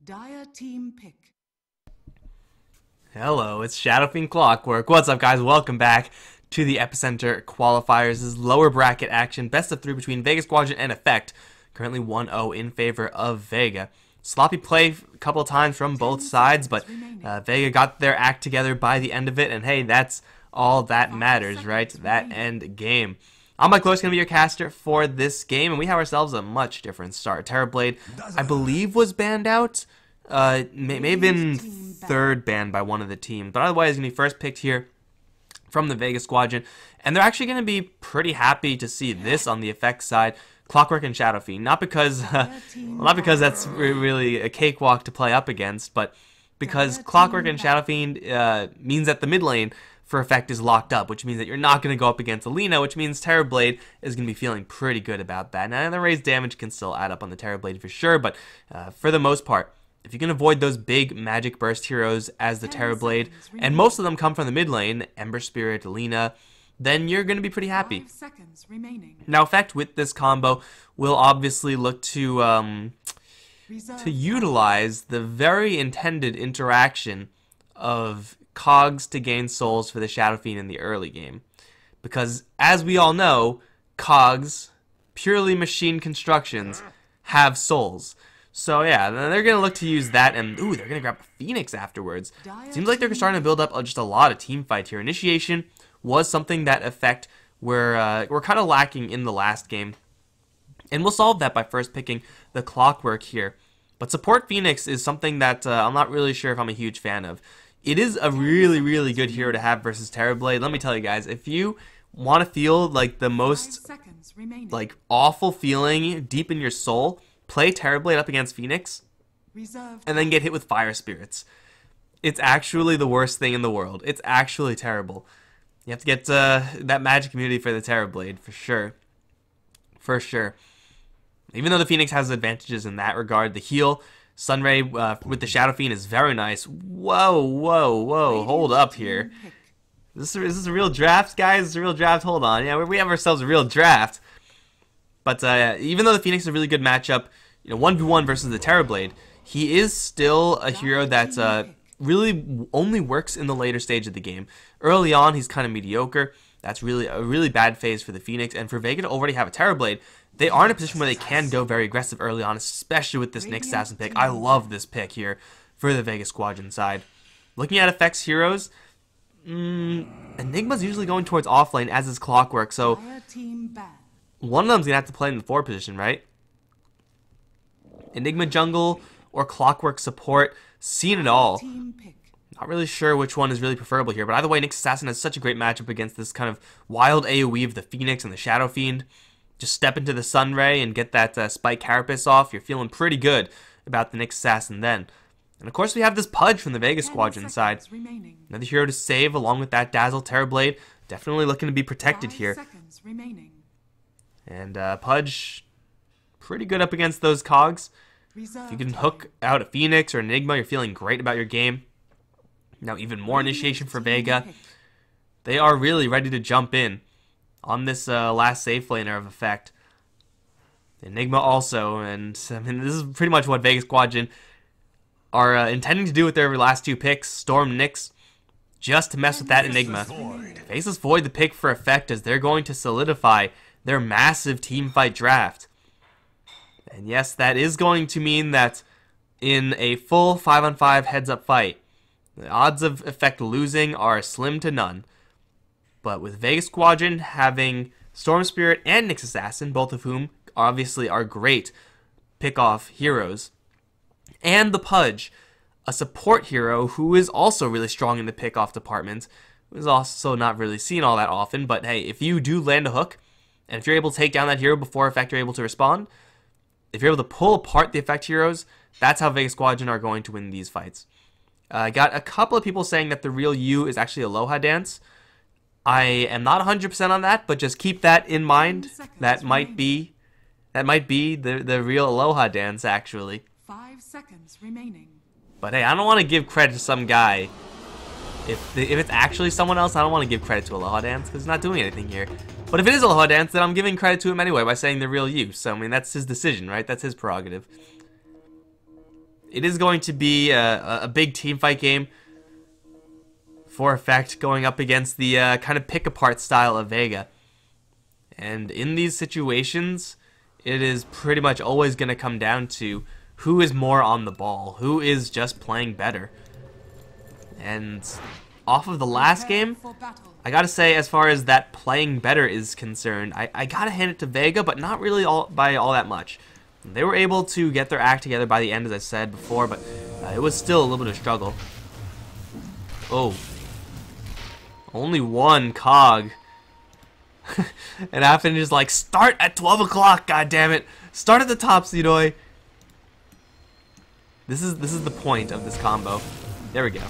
Dire team pick. Hello, it's Shadowfiend Clockwork. What's up, guys? Welcome back to the Epicenter qualifiers. This is lower bracket action, best of 3 between Vega Squadron and Effect. Currently 1-0 in favor of Vega. Sloppy play a couple of times from both sides, but Vega got their act together by the end of it, and hey, that's all that matters, right? That end game. I'm Mike Lewis, going to be your caster for this game, and we have ourselves a much different start. Terrorblade, I believe, was banned out. May have been third banned by one of the teams, but otherwise he's going to be first picked here from the Vega Squadron, and they're actually going to be pretty happy to see this on the Effect side. Clockwork and Shadowfiend, not because that's really a cakewalk to play up against, but because Clockwork and Shadowfiend means that the mid lane for Effect is locked up, which means that you're not going to go up against Alina, which means Terrorblade is going to be feeling pretty good about that. Now, the raised damage can still add up on the Terrorblade for sure, but for the most part, if you can avoid those big magic burst heroes as the Terrorblade, and most of them come from the mid lane, Ember Spirit, Alina, then you're going to be pretty happy. 5 seconds remaining. Now, Effect with this combo will obviously look to utilize the very intended interaction of cogs to gain souls for the Shadowfiend in the early game. Because, as we all know, cogs, purely machine constructions, have souls. So yeah, they're going to look to use that, and ooh, they're going to grab a Phoenix afterwards. Seems like they're starting to build up just a lot of team fight here. Initiation was something that Effect were kind of lacking in the last game, and we'll solve that by first picking the Clockwork here. But support Phoenix is something that I'm not really sure if I'm a huge fan of. It is a really, really good hero to have versus Terrorblade. Let me tell you guys, if you want to feel like the most awful feeling deep in your soul, play Terrorblade up against Phoenix, and then get hit with Fire Spirits. It's actually the worst thing in the world. It's actually terrible. You have to get that magic immunity for the Terrorblade, for sure. For sure. Even though the Phoenix has advantages in that regard, the heal, Sunray with the Shadowfiend is very nice. Whoa, whoa, whoa, hold up here. Is this a real draft, guys? Is this a real draft? Hold on. Yeah, we have ourselves a real draft. But even though the Phoenix is a really good matchup, 1v1 versus the Terrorblade, he is still a hero that really only works in the later stage of the game. Early on, he's kind of mediocre. That's really a really bad phase for the Phoenix. And for Vega to already have a Terrorblade, they are in a position where they can go very aggressive early on, especially with this Nyx Assassin pick. I love this pick here for the Vega Squadron side. Looking at Effect's heroes, Enigma's usually going towards offlane, as is Clockwork, so one of them's going to have to play in the 4 position, right? Enigma jungle or Clockwork support, seen it all. Not really sure which one is really preferable here, but either way, Nyx Assassin has such a great matchup against this kind of wild AoE of the Phoenix and the Shadowfiend. Just step into the Sunray and get that Spike Carapace off. You're feeling pretty good about the Nyx Assassin then. And of course, we have this Pudge from the Vega Squadron side. Another hero to save along with that Dazzle Terrorblade. Definitely looking to be protected here. And Pudge, pretty good up against those cogs. If you can hook out a Phoenix or an Enigma, you're feeling great about your game. Now even more initiation for Vega. They are really ready to jump in on this last safe laner of Effect. Enigma also, and I mean, this is pretty much what Vega Squadron are intending to do with their last 2 picks, Storm, Nyx, just to mess with that Enigma. Faceless Void the pick for Effect, as they're going to solidify their massive team fight draft. And yes, that is going to mean that in a full 5-on-5 heads-up fight, the odds of Effect losing are slim to none. But with Vega Squadron having Storm Spirit and Nyx Assassin, both of whom obviously are great pick-off heroes, and the Pudge, a support hero who is also really strong in the pick-off department, who is also not really seen all that often, but hey, if you do land a hook, and if you're able to take down that hero before Effect are able to respond, if you're able to pull apart the Effect heroes, that's how Vega Squadron are going to win these fights. I got a couple of people saying that the real U is actually Aloha Dance. I am not 100% on that, but just keep that in mind. That might be the real Aloha Dance, actually. 5 seconds remaining. But hey, I don't want to give credit to some guy. If it's actually someone else, I don't want to give credit to Aloha Dance, because he's not doing anything here. But if it is Aloha Dance, then I'm giving credit to him anyway by saying the real you. So, I mean, that's his decision, right? That's his prerogative. it is going to be a big team fight game for effect, going up against the kind of pick-apart style of Vega. And in these situations, it is pretty much always going to come down to who is more on the ball, who is just playing better. And off of the last game, I gotta say, as far as that playing better is concerned, I gotta hand it to Vega, but not really by all that much. They were able to get their act together by the end, as I said before, but it was still a little bit of a struggle. Oh. Only one cog. And Affen is like, start at 12 o'clock, goddammit! Start at the top, Seedoy! This is the point of this combo. There we go.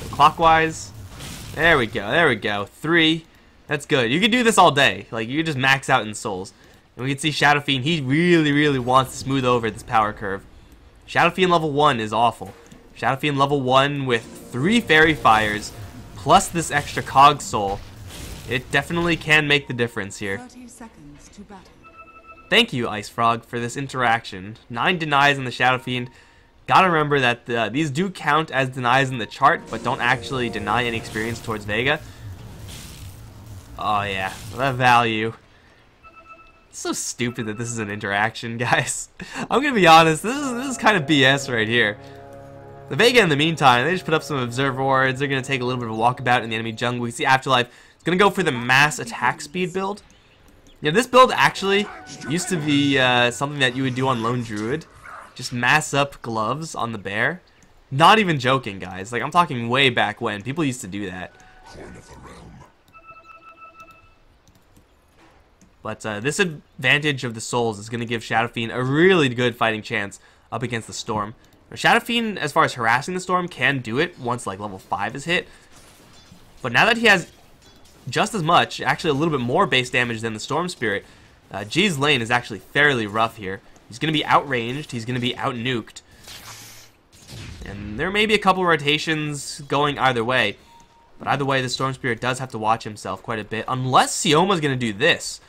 So clockwise. There we go, there we go. 3. That's good. You can do this all day. Like, you can just max out in souls. And we can see Shadow Fiend, he really wants to smooth over this power curve. Shadow Fiend level 1 is awful. Shadow Fiend level 1 with 3 Fairy Fires, plus this extra Cog Soul. It definitely can make the difference here. 30 seconds to battle. Thank you, Ice Frog, for this interaction. 9 denies on the Shadow Fiend. Gotta remember that these do count as denies in the chart, but don't actually deny any experience towards Vega. Oh yeah, that value. It's so stupid that this is an interaction, guys. I'm gonna be honest, this is kind of BS right here. The Vega, in the meantime, they just put up some observer wards. They're gonna take a little bit of a walkabout in the enemy jungle. We see Afterlife is gonna go for the mass attack speed build. Yeah, this build actually used to be something that you would do on Lone Druid. Just mass up gloves on the bear. Not even joking, guys. Like, I'm talking way back when. People used to do that. But this advantage of the souls is going to give Shadow Fiend a really good fighting chance up against the Storm. Now, Shadow Fiend, as far as harassing the Storm, can do it once like level 5 is hit. But now that he has just as much, actually a little bit more base damage than the Storm Spirit, G's lane is actually fairly rough here. He's going to be outranged. He's going to be out-nuked. And there may be a couple rotations going either way. But either way, the Storm Spirit does have to watch himself quite a bit. Unless Sioma's going to do this.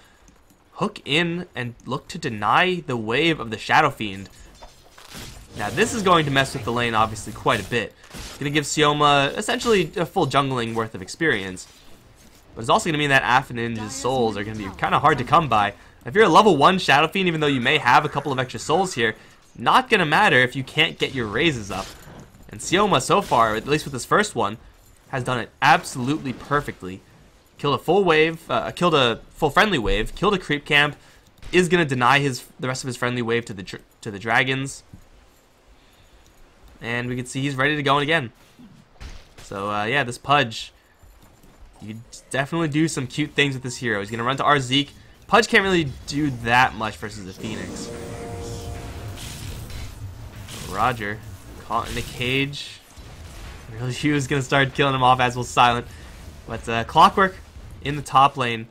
Hook in and look to deny the wave of the Shadow Fiend. Now, this is going to mess with the lane, obviously, quite a bit. It's going to give Sioma essentially a full jungling worth of experience. But it's also going to mean that Affen's souls are going to be kind of hard to come by. If you're a level 1 Shadow Fiend, even though you may have a couple of extra souls here, not going to matter if you can't get your raises up. And Sioma, so far, at least with this first one, has done it absolutely perfectly. Killed a full wave, killed a full friendly wave, killed a creep camp, is going to deny the rest of his friendly wave to the dragons. And we can see he's ready to go again. So, yeah, this Pudge, you definitely do some cute things with this hero. He's going to run to our Zeke. Pudge can't really do that much versus the Phoenix. Roger, caught in a cage. Really, he was going to start killing him off, as will Silent. But Clockwork in the top lane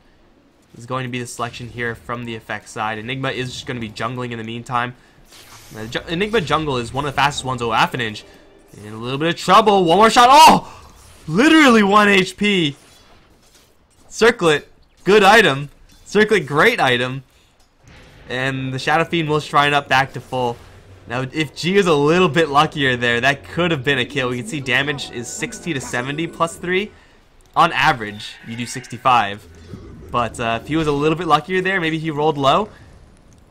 is going to be the selection here from the effect side. Enigma is just going to be jungling in the meantime. Enigma jungle is one of the fastest ones. Oh, Affenage in a little bit of trouble. One more shot. Oh! Literally 1 HP. Circlet, good item. Circlet, great item. And the Shadow Fiend will shrine up back to full. Now, if G is a little bit luckier there, that could have been a kill. We can see damage is 60 to 70 plus 3. On average, you do 65. But if he was a little bit luckier there, maybe he rolled low.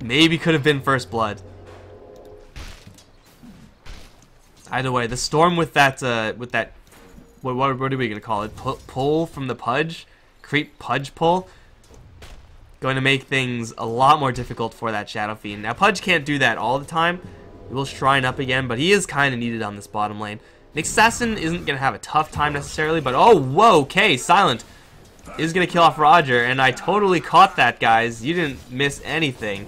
Maybe could have been first blood. Either way, the Storm with that what are we gonna call it? Pull from the Pudge, creep Pudge pull. Going to make things a lot more difficult for that Shadow Fiend. Now, Pudge can't do that all the time. He will shrine up again, but he is kind of needed on this bottom lane. Nick Assassin isn't going to have a tough time necessarily, but oh, whoa, okay, Silent is going to kill off Roger, and I totally caught that, guys. You didn't miss anything.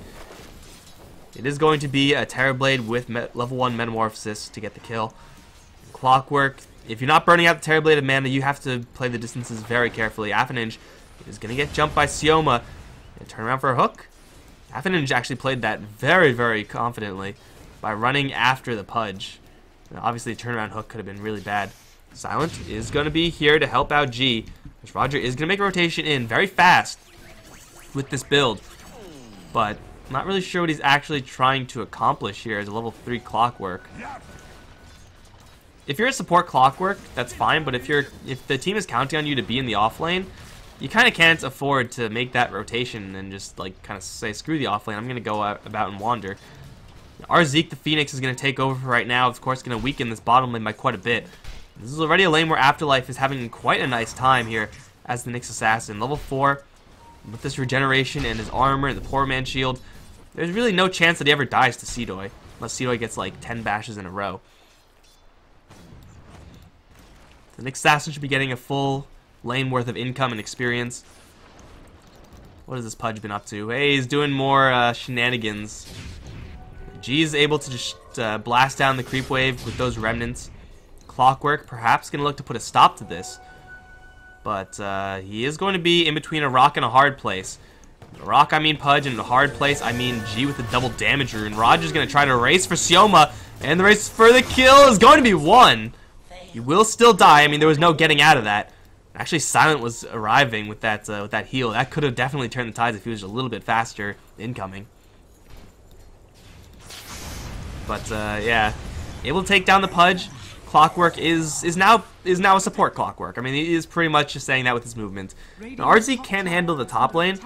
It is going to be a Terrorblade with level 1 Metamorphosis to get the kill. Clockwork, if you're not burning out the Terrorblade of mana, you have to play the distances very carefully. Affenage is going to get jumped by Sioma. And turn around for a hook. Affenage actually played that very confidently by running after the Pudge. Now, obviously, a turnaround hook could have been really bad. Silent is going to be here to help out G. Roger is going to make a rotation in very fast with this build. But Not really sure what he's actually trying to accomplish here as a level 3 Clockwork. If you're a support Clockwork, that's fine, but if the team is counting on you to be in the off lane, you kind of can't afford to make that rotation and just like kind of say, screw the off lane, I'm going to go about and wander. Our Zeke the Phoenix is going to take over for right now, of course going to weaken this bottom lane by quite a bit. This is already a lane where Afterlife is having quite a nice time here as the Nyx Assassin. Level 4, with this regeneration and his armor and the Poor Man Shield, there's really no chance that he ever dies to Seedoy, unless Seedoy gets like 10 bashes in a row. The Nyx Assassin should be getting a full lane worth of income and experience. What has this Pudge been up to? Hey, he's doing more shenanigans. G is able to just blast down the creep wave with those remnants. Clockwork perhaps going to look to put a stop to this. But he is going to be in between a rock and a hard place. A rock, I mean Pudge, and a hard place, I mean G with the double damage rune. Roger's going to try to race for Sioma, and the race for the kill is going to be won. He will still die. I mean, there was no getting out of that. Actually, Silent was arriving with that heal. That could have definitely turned the tides if he was a little bit faster incoming. But yeah, able to take down the Pudge. Clockwork is now a support Clockwork. I mean, he is pretty much just saying that with his movement. Now, RZ can handle the top lane.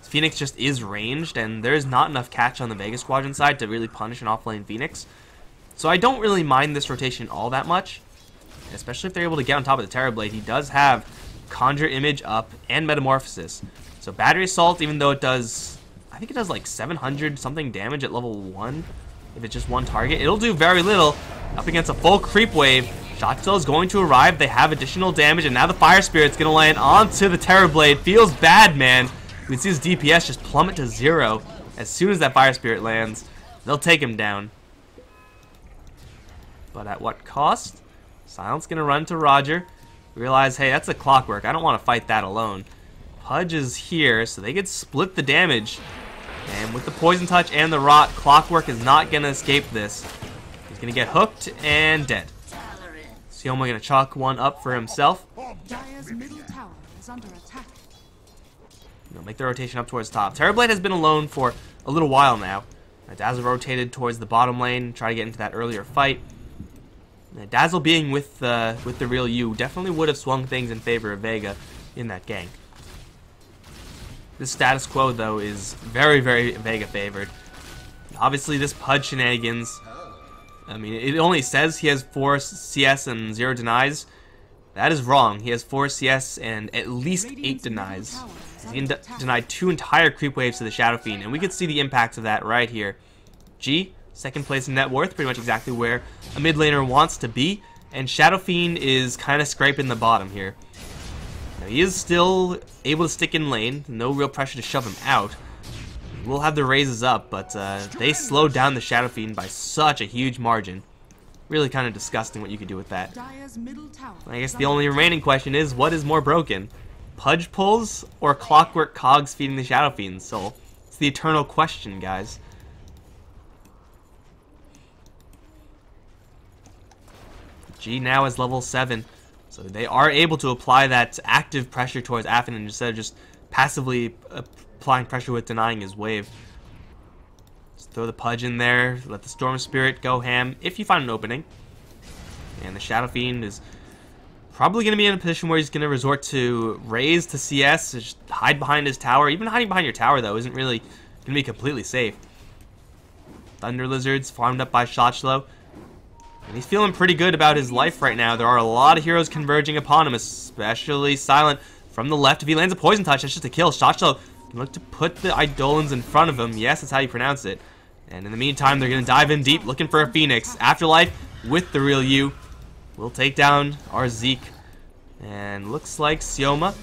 Phoenix just is ranged, and there's not enough catch on the Vega Squadron side to really punish an offlane Phoenix. So I don't really mind this rotation all that much. Especially if they're able to get on top of the Terrorblade. He does have Conjure Image up and Metamorphosis. So Battery Assault, even though it does, I think it does like 700 something damage at level 1, if it's just one target, it'll do very little up against a full creep wave. Shotzill is going to arrive. They have additional damage, and now the Fire Spirit's going to land onto the Terrorblade. Feels bad, man. You can see his DPS just plummet to 0 as soon as that Fire Spirit lands. They'll take him down. But at what cost? Silent's going to run to Roger. Realize, hey, that's a Clockwork. I don't want to fight that alone. Pudge is here, so they could split the damage. And with the Poison Touch and the Rot, Clockwork is not going to escape this. He's going to get hooked and dead. Sioma going to chalk one up for himself. Dire's middle tower is under attack. They'll make the rotation up towards the top. Terrorblade has been alone for a little while now. Dazzle rotated towards the bottom lane, try to get into that earlier fight. Dazzle being with the real you definitely would have swung things in favor of Vega in that gang. This status quo, though, is very, very Vega favored. Obviously, this Pudge shenanigans, I mean, it only says he has 4 CS and 0 denies. That is wrong. He has 4 CS and at least 8 denies. He can deny 2 entire creep waves to the Shadow Fiend, and we can see the impacts of that right here. G, second place in net worth, pretty much exactly where a mid laner wants to be, and Shadow Fiend is kind of scraping the bottom here. Now, he is still able to stick in lane, no real pressure to shove him out. We'll have the raises up, but they slowed down the Shadow Fiend by such a huge margin. Really kind of disgusting what you could do with that. I guess the only remaining question is, what is more broken? Pudge pulls or Clockwork cogs feeding the Shadow Fiend's soul? It's the eternal question, guys. G now is level 7, so they are able to apply that active pressure towards Affin instead of just passively applying pressure with denying his wave. Just throw the Pudge in there, let the Storm Spirit go ham if you find an opening. And the Shadow Fiend is probably going to be in a position where he's going to resort to raise to CS, just hide behind his tower. Even hiding behind your tower, though, isn't really going to be completely safe. Thunder Lizards farmed up by Shotchlow. And he's feeling pretty good about his life right now. There are a lot of heroes converging upon him, especially Silent from the left. If he lands a Poison Touch, that's just a kill. Shotchlow can look to put the Eidolons in front of him. Yes, that's how you pronounce it. And in the meantime, they're going to dive in deep, looking for a Phoenix. Afterlife with the real you will take down our Zeke. And looks like Sioma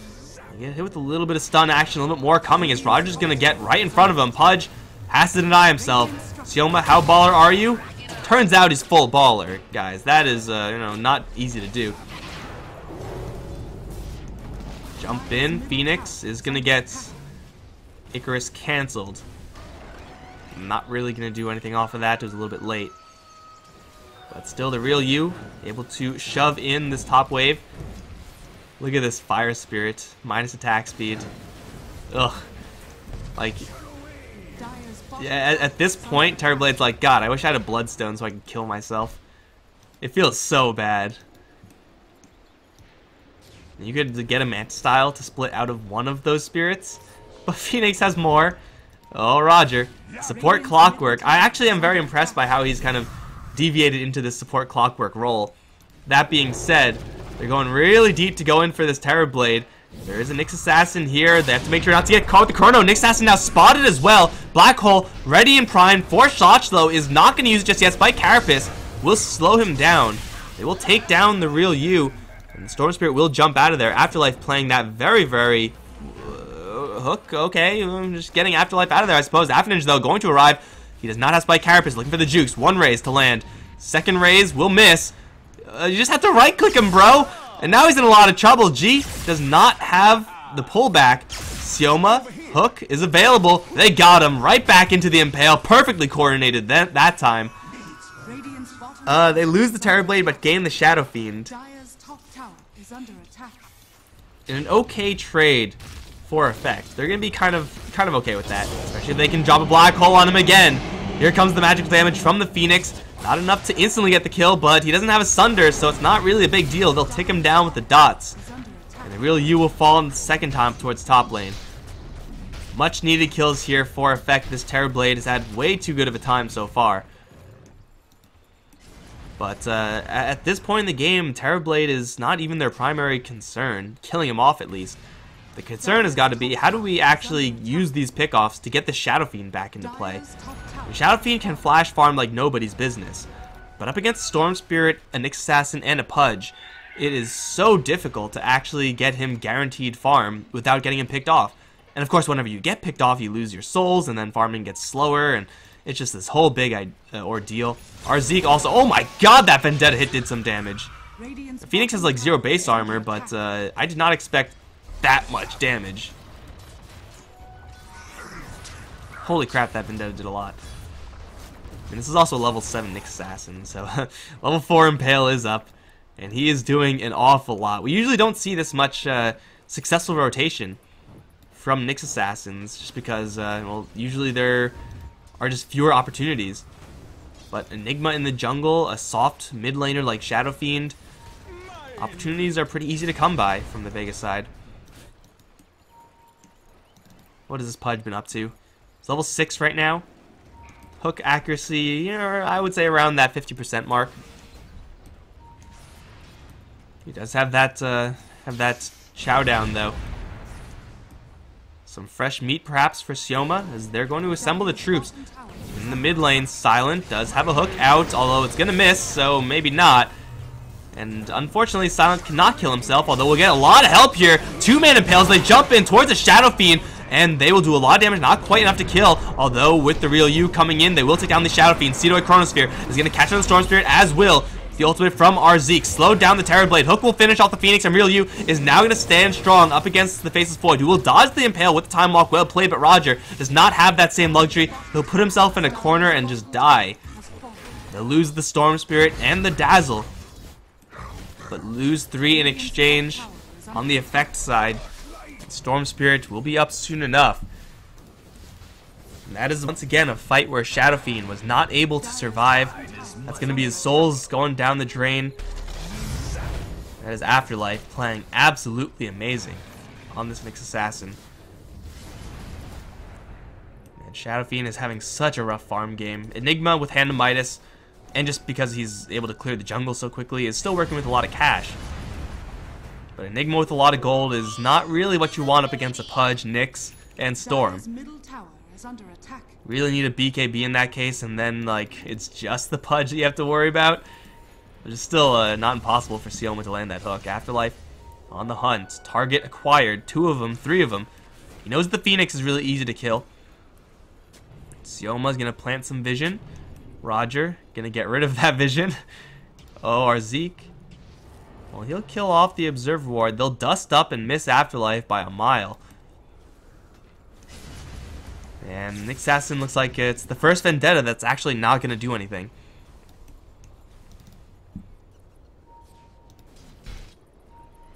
get hit with a little bit of stun action, a little bit more coming as Roger's going to get right in front of him. Pudge has to deny himself. Sioma, how baller are you? Turns out he's full baller, guys. That is, not easy to do. Jump in. Phoenix is going to get Icarus canceled. Not really going to do anything off of that. It was a little bit late. But still, the real you able to shove in this top wave. Look at this Fire Spirit. Minus attack speed. Ugh. Like, Yeah, at this point, Terrorblade's like, God, I wish I had a Bloodstone so I could kill myself. It feels so bad. You could get a Mantis Style to split out of one of those spirits, but Phoenix has more. Oh, Roger. Support Clockwork. I actually am very impressed by how he's kind of deviated into this support Clockwork role. That being said, they're going really deep to go in for this Terrorblade. There is a Nyx Assassin here. They have to make sure not to get caught with the Chrono. Nyx Assassin now spotted as well. Black Hole ready and primed. Force Shots, though, is not going to use it just yet. Spike Carapace will slow him down. They will take down the real you. And the Storm Spirit will jump out of there. Afterlife playing that very, very... hook, okay. I'm just getting Afterlife out of there, I suppose. Afterninja, though, going to arrive. He does not have Spike Carapace. Looking for the jukes. One raise to land. Second raise will miss. You just have to right-click him, bro. And now he's in a lot of trouble. G does not have the pullback. Sioma, hook is available. They got him right back into the Impale. Perfectly coordinated that time. They lose the Terrorblade but gain the Shadow Fiend. In an okay trade for effect. They're going to be kind of okay with that. Especially if they can drop a Black Hole on him again. Here comes the magical damage from the Phoenix. Not enough to instantly get the kill, but he doesn't have a Sunder, so it's not really a big deal. They'll take him down with the dots. And the real you will fall in the second time towards top lane. Much needed kills here for effect. This Terrorblade has had way too good of a time so far. But at this point in the game, Terrorblade is not even their primary concern. Killing him off at least. The concern has got to be, how do we actually use these pickoffs to get the Shadow Fiend back into play? The Shadow Fiend can flash farm like nobody's business. But up against Storm Spirit, a Nyx Assassin, and a Pudge, it is so difficult to actually get him guaranteed farm without getting him picked off. And of course, whenever you get picked off, you lose your souls, and then farming gets slower, and it's just this whole big ordeal. Our Zeke also, oh my god, that Vendetta hit did some damage. The Phoenix has like 0 base armor, but I did not expect that much damage. Holy crap, that Vendetta did a lot. And this is also level 7 Nyx Assassin, so level 4 Impale is up, and he is doing an awful lot. We usually don't see this much successful rotation from Nyx Assassins, just because, well, usually there are just fewer opportunities. But Enigma in the jungle, a soft mid laner like Shadow Fiend, opportunities are pretty easy to come by from the Vega side. What has this Pudge been up to? It's level 6 right now. Hook accuracy, you know, I would say around that 50% mark. He does have that chow down though. Some fresh meat perhaps for Sioma as they're going to assemble the troops. In the mid lane, Silent does have a hook out, although it's gonna miss, so maybe not. And unfortunately, Silent cannot kill himself, although we'll get a lot of help here. 2-man Impales, they jump in towards the Shadow Fiend, and they will do a lot of damage, not quite enough to kill, although with the real you coming in, they will take down the Shadow Fiend. Cedoid Chronosphere is going to catch on the Storm Spirit, as will the ultimate from our Zeke. Slowed down the Terrorblade. Hook will finish off the Phoenix, and real you is now going to stand strong up against the Faceless Void, who will dodge the Impale with the Time Walk. Well played, but Roger does not have that same luxury. He'll put himself in a corner and just die. They'll lose the Storm Spirit and the Dazzle, but lose 3 in exchange on the effect side. Storm Spirit will be up soon enough. And that is once again a fight where Shadow Fiend was not able to survive. That's going to be his souls going down the drain. That is Afterlife playing absolutely amazing on this Nyx Assassin. And Shadow Fiend is having such a rough farm game. Enigma with Hand of Midas, and just because he's able to clear the jungle so quickly, is still working with a lot of cash. But Enigma with a lot of gold is not really what you want up against a Pudge, Nyx, and Storm. Really need a BKB in that case, and then like it's just the Pudge that you have to worry about. But it's still not impossible for Sioma to land that hook. Afterlife on the hunt. Target acquired. 2 of them, 3 of them. He knows the Phoenix is really easy to kill. Sioma's gonna plant some vision. Roger gonna get rid of that vision. Oh, our Zeke. Well, he'll kill off the Observer Ward. They'll dust up and miss Afterlife by a mile. And Nyx Assassin looks like it's the first Vendetta that's actually not going to do anything.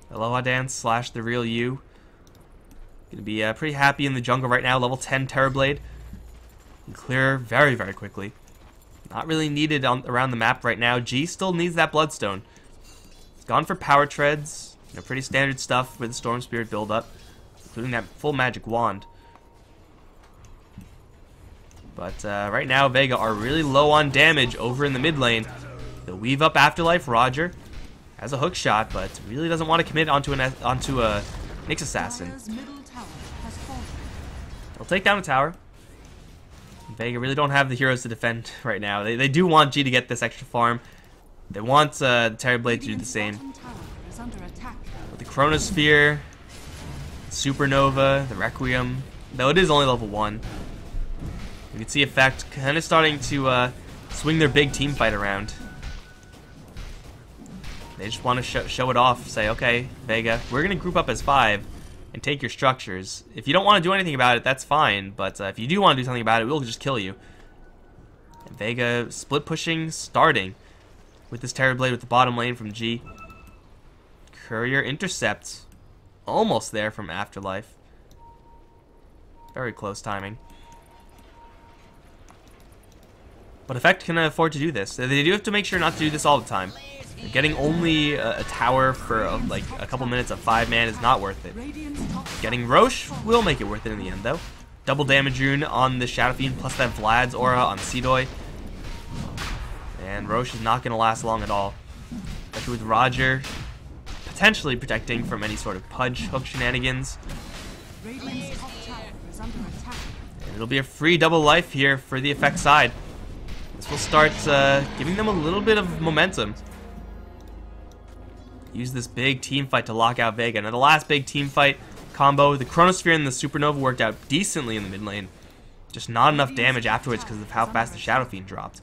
Aloha Dance slash the real you. Going to be pretty happy in the jungle right now. Level 10 Terrorblade. Clear very, very quickly. Not really needed around the map right now. G still needs that Bloodstone. It's gone for Power Treads. You know, pretty standard stuff with the Storm Spirit build-up, including that full Magic Wand. But right now, Vega are really low on damage over in the mid lane. They'll weave up Afterlife. Roger has a hook shot, but really doesn't want to commit onto a Nyx Assassin. They'll take down a tower. Vega really don't have the heroes to defend right now. They do want G to get this extra farm. They want the Terrorblade to do the same. With the Chronosphere, Supernova, the Requiem, though it is only level 1. You can see Effect kind of starting to swing their big team fight around. They just want to show it off. Say, okay, Vega, we're going to group up as 5 and take your structures. If you don't want to do anything about it, that's fine. But if you do want to do something about it, we'll just kill you. And Vega split pushing, starting with this Terrorblade with the bottom lane from G. Courier intercepts. Almost there from Afterlife. Very close timing. But Effect can afford to do this. They do have to make sure not to do this all the time. Getting only a tower for like a couple minutes of 5-man is not worth it. Getting Roche will make it worth it in the end, though. Double damage rune on the Shadow Fiend, plus that Vlad's aura on Seedoy. And Roche is not going to last long at all. Especially with Roger potentially protecting from any sort of Pudge hook shenanigans. And it'll be a free double life here for the Effect side. This will start giving them a little bit of momentum. Use this big team fight to lock out Vega. Now the last big team fight combo, the Chronosphere and the Supernova worked out decently in the mid lane. Just not enough damage afterwards because of how fast the Shadow Fiend dropped.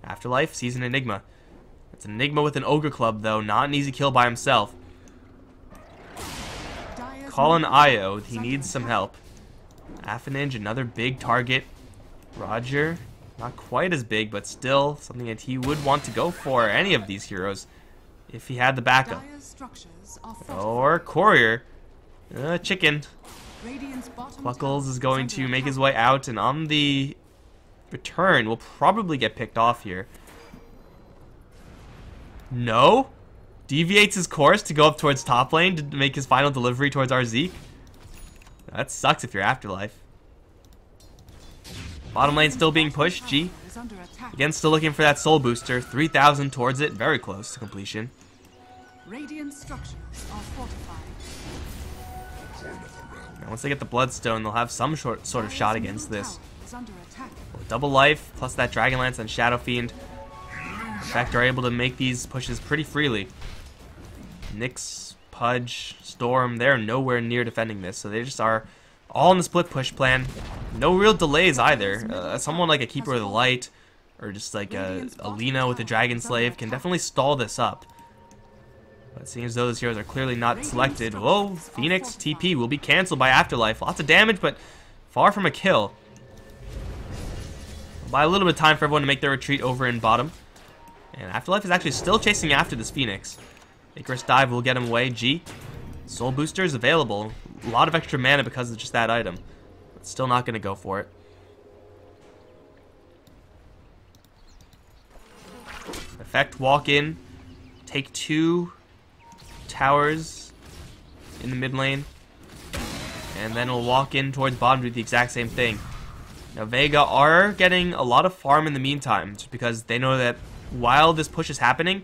Afterlife sees an Enigma. It's an Enigma with an Ogre Club though, not an easy kill by himself. Call an Io, he needs some help. Affinage, another big target. Roger, not quite as big, but still something that he would want to go for any of these heroes if he had the backup. Or Courier. Chicken. Buckles is going to make his way out, and on the return will probably get picked off here. No? Deviates his course to go up towards top lane to make his final delivery towards our Zeke. That sucks if you're Afterlife. Bottom lane still being pushed. G. Again, still looking for that soul booster. 3,000 towards it. Very close to completion. Radiant structures are fortified. Now, once they get the Bloodstone, they'll have some sort of shot against this. Double life, plus that Dragonlance and Shadow Fiend. In fact, are able to make these pushes pretty freely. Nyx, Pudge, Storm, they're nowhere near defending this, so they just are all in the split push plan. No real delays either. Someone like a Keeper of the Light, or just like a Lina with a Dragon Slave can definitely stall this up. But seeing as though those heroes are clearly not selected, whoa, Phoenix TP will be cancelled by Afterlife. Lots of damage, but far from a kill. Buy a little bit of time for everyone to make their retreat over in bottom. And Afterlife is actually still chasing after this Phoenix. Icarus Dive will get him away. G. Soul Booster is available. A lot of extra mana because of just that item. But still not going to go for it. Effect, walk in. Take 2 towers in the mid lane. And then we'll walk in towards bottom to do the exact same thing. Now Vega are getting a lot of farm in the meantime, just because they know that while this push is happening,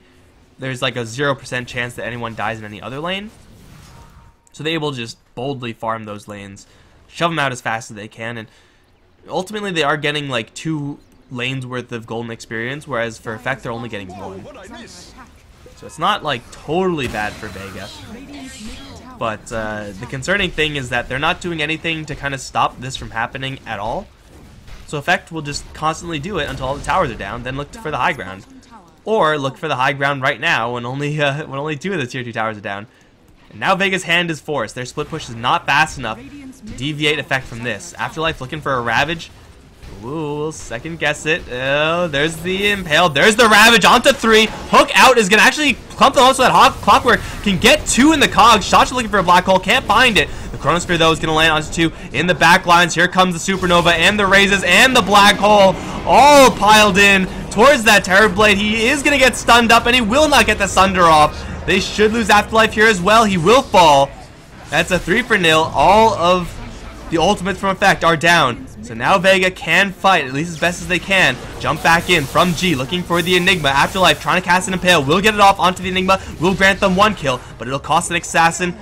there's like a 0% chance that anyone dies in any other lane. So they're able to just boldly farm those lanes, shove them out as fast as they can, and ultimately they are getting like 2 lanes worth of golden experience, whereas for Effect they're only getting 1. So it's not like totally bad for Vega. But the concerning thing is that they're not doing anything to kind of stop this from happening at all. So Effect will just constantly do it until all the towers are down, then look for the high ground. Or look for the high ground right now when only 2 of the tier 2 towers are down. And now Vega's hand is forced. Their split push is not fast enough to deviate Effect from this. Afterlife looking for a Ravage. Ooh, we'll second guess it. Oh, there's the Impale. There's the Ravage onto 3. Hook out is going to actually clump the home so that Clockwork can get 2 in the cogs. Shot's looking for a black hole. Can't find it. The Chronosphere, though, is going to land onto 2 in the back lines. Here comes the Supernova and the Raises and the Black Hole all piled in towards that Terrorblade. He is going to get stunned up, and he will not get the Sunder off. They should lose Afterlife here as well. He will fall. That's a 3-0. All of the ultimates from Effect are down. So now Vega can fight, at least as best as they can. Jump back in from G, looking for the Enigma. Afterlife trying to cast an Impale. Will get it off onto the Enigma. Will grant them 1 kill, but it'll cost an Assassin.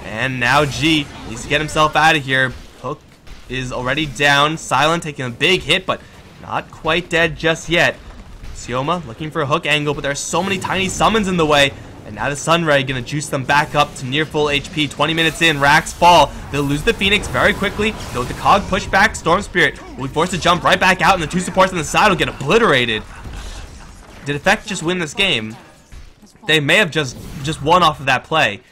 And now G needs to get himself out of here. Hook is already down. Silent taking a big hit, but not quite dead just yet. Sioma looking for a hook angle, but there are so many tiny summons in the way. And now the Sunray going to juice them back up to near full HP. 20 minutes in, Rax fall. They'll lose the Phoenix very quickly. Though with the Cog push back, Storm Spirit will be forced to jump right back out, and the 2 supports on the side will get obliterated. Did Effect just win this game? They may have just won off of that play.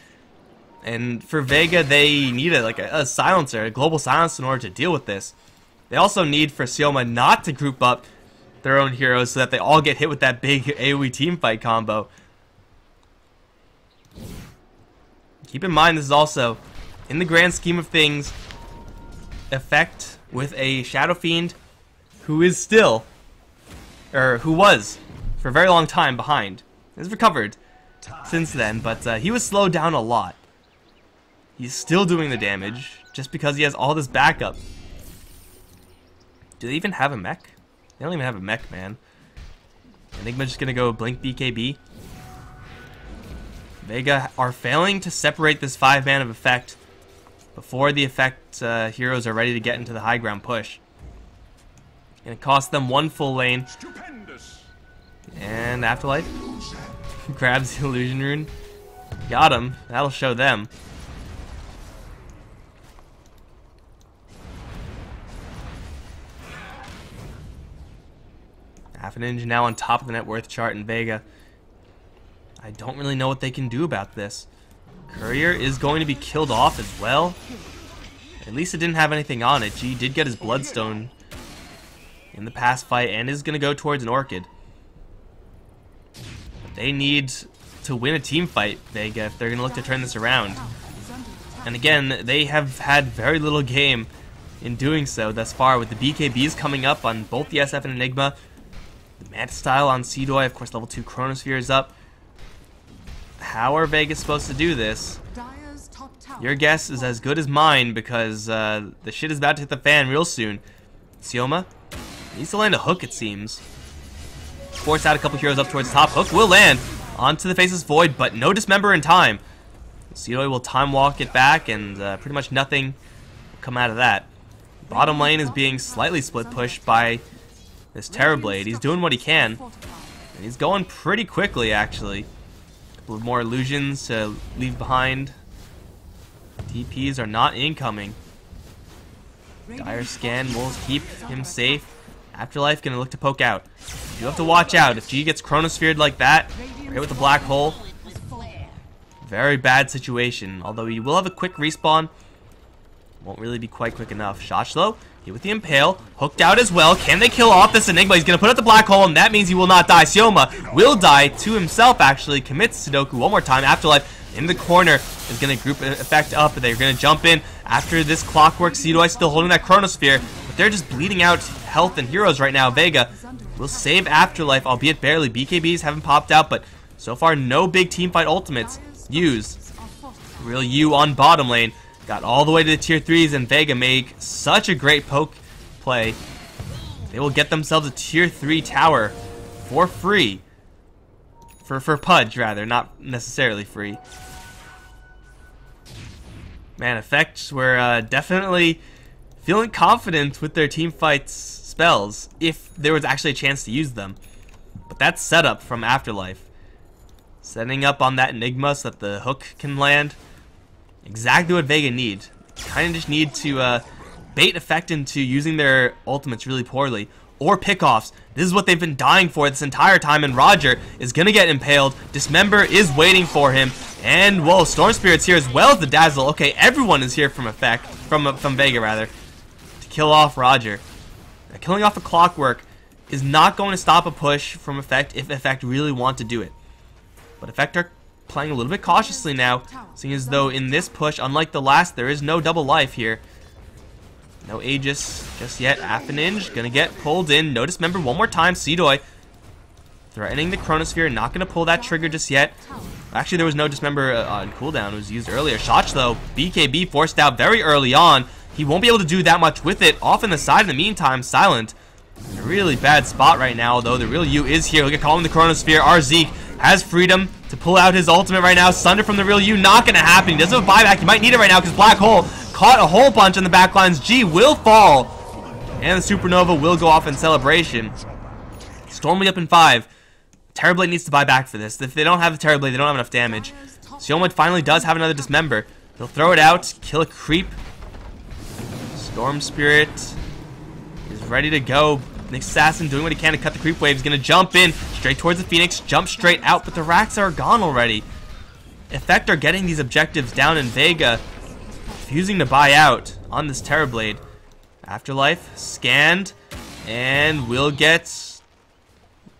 And for Vega, they need a silencer, a global silence in order to deal with this. They also need for Sioma not to group up their own heroes so that they all get hit with that big AoE teamfight combo. Keep in mind, this is also, in the grand scheme of things, Effect with a Shadow Fiend who is still, or who was, for a very long time behind. Has recovered since then, but he was slowed down a lot. He's still doing the damage, just because he has all this backup. Do they even have a mech? They don't even have a mech, man. Enigma's just gonna go blink BKB. Vega are failing to separate this 5-man of Effect before the Effect heroes are ready to get into the high ground push. It's going to cost them 1 full lane. Stupendous. And Afterlife grabs the Illusion Rune. Got him. That'll show them. Half an Ninja now on top of the net worth chart in Vega. I don't really know what they can do about this. Courier is going to be killed off as well. At least it didn't have anything on it. G did get his Bloodstone in the past fight and is going to go towards an Orchid. They need to win a team fight, Vega, if they're going to look to turn this around. And again, they have had very little game in doing so thus far, with the BKBs coming up on both the SF and Enigma. The Manta Style on Seedoy, of course, level 2 Chronosphere is up. How are Vegas supposed to do this? Your guess is as good as mine, because the shit is about to hit the fan real soon. Sioma needs to land a hook, it seems. Force out a couple heroes up towards the top. Hook will land onto the Faceless Void, but no Dismember in time. Seedoy will time walk it back, and pretty much nothing will come out of that. Bottom lane is being slightly split pushed by this Terrorblade. He's doing what he can, and he's going pretty quickly, actually. With more illusions to leave behind. TPs are not incoming. Dire Scan will keep him safe. Afterlife gonna look to poke out. You have to watch out. If G gets Chronosphered like that, or hit with the Black Hole, very bad situation. Although he will have a quick respawn, won't really be quite quick enough. Shoshlo, hit with the Impale, hooked out as well. Can they kill off this Enigma? He's going to put out the Black Hole, and that means he will not die. Sioma will die to himself, actually. Commits Sudoku one more time. Afterlife in the corner is going to group Effect up, and they're going to jump in. After this Clockwork, Seedoy still holding that Chronosphere, but they're just bleeding out health and heroes right now. Vega will save Afterlife, albeit barely. BKBs haven't popped out, but so far no big teamfight ultimates used. Real U on bottom lane. Got all the way to the tier 3s, and Vega make such a great poke play. They will get themselves a tier 3 tower for free. For Pudge, rather, not necessarily free. Man, Effects were definitely feeling confident with their team fights spells, if there was actually a chance to use them. But that's setup from Afterlife. Setting up on that Enigma so that the hook can land. Exactly what Vega need. Kind of just need to bait Effect into using their ultimates really poorly. Or pickoffs. This is what they've been dying for this entire time, and Roger is going to get impaled. Dismember is waiting for him. And, whoa, Storm Spirit's here as well as the Dazzle. Okay, everyone is here from Effect, from Vega, rather, to kill off Roger. Now, killing off a Clockwork is not going to stop a push from Effect if Effect really want to do it. But Effect are playing a little bit cautiously now, seeing as though in this push, unlike the last, there is no double life here. No Aegis just yet. Affinage gonna get pulled in. No Dismember one more time. Seedoy threatening the Chronosphere. Not gonna pull that trigger just yet. Actually, there was no Dismember on cooldown. It was used earlier. Shots though. BKB forced out very early on. He won't be able to do that much with it. Off in the side in the meantime. Silent. In a really bad spot right now, though. The real U is here. Look at calling the Chronosphere. Arzeek has freedom to pull out his ultimate right now. Sunder from the real U. Not gonna happen. He doesn't have a buyback. He might need it right now because Black Hole caught a whole bunch on the backlines. G will fall. And the Supernova will go off in celebration. Storm will be up in 5. Terrorblade needs to buy back for this. If they don't have the Terrorblade, they don't have enough damage. Seolmud finally does have another Dismember. He'll throw it out, kill a creep. Storm Spirit is ready to go. Nick Assassin doing what he can to cut the creep wave. He's going to jump in straight towards the Phoenix, jump straight out, but the racks are gone already. Effect getting these objectives down in Vega, refusing to buy out on this Terrorblade. Afterlife scanned, and will get